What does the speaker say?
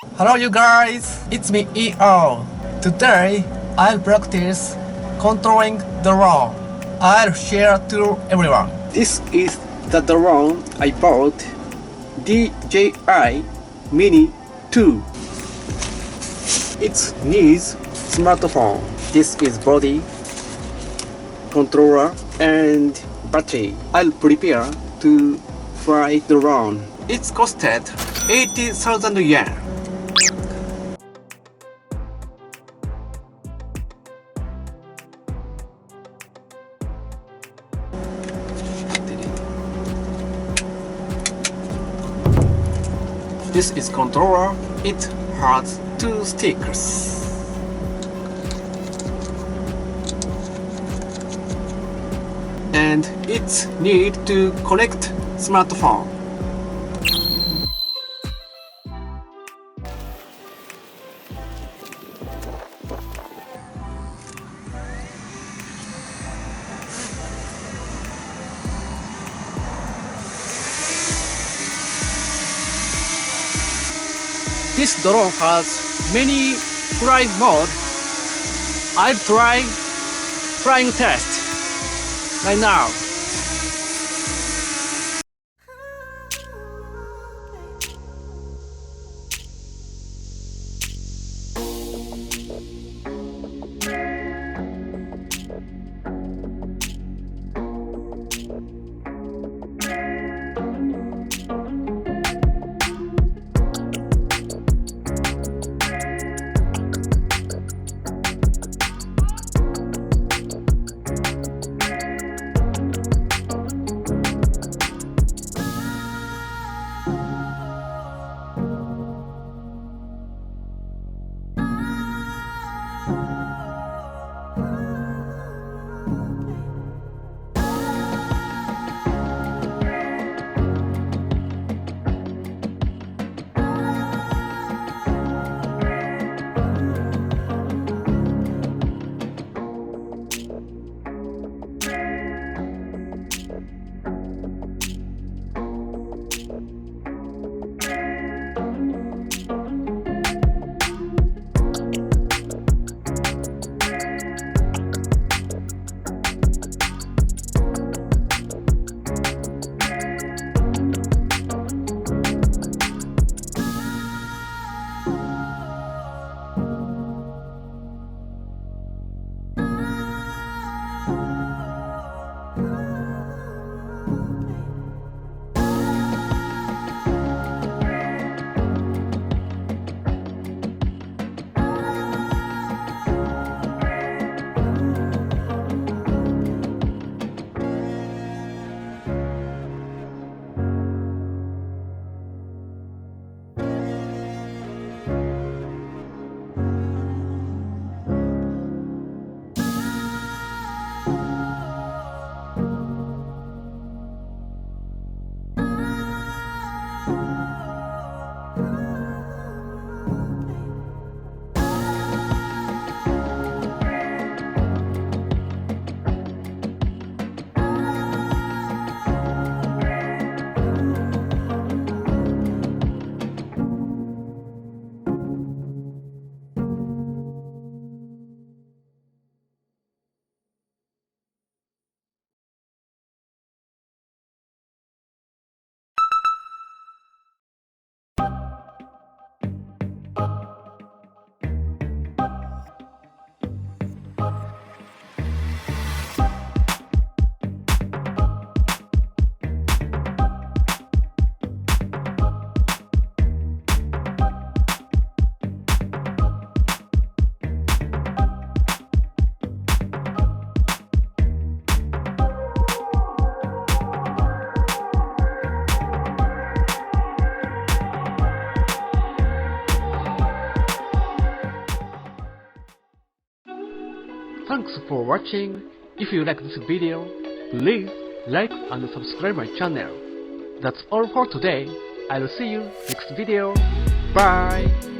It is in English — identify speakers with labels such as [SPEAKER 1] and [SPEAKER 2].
[SPEAKER 1] Hello you guys, it's me EO. Today I'll practice controlling the drone. I'll share to everyone.
[SPEAKER 2] This is the drone I bought, DJI Mini 2. It needs smartphone. This is body, controller and battery. I'll prepare to fly the drone. It's costed 80,000 yen. This is controller. It has 2 stickers. And it need to connect smartphone. This drone has many flight mode. I'll try flying test right now. Thanks for watching. If you like this video, please like and subscribe my channel. That's all for today. I'll see you next video. Bye.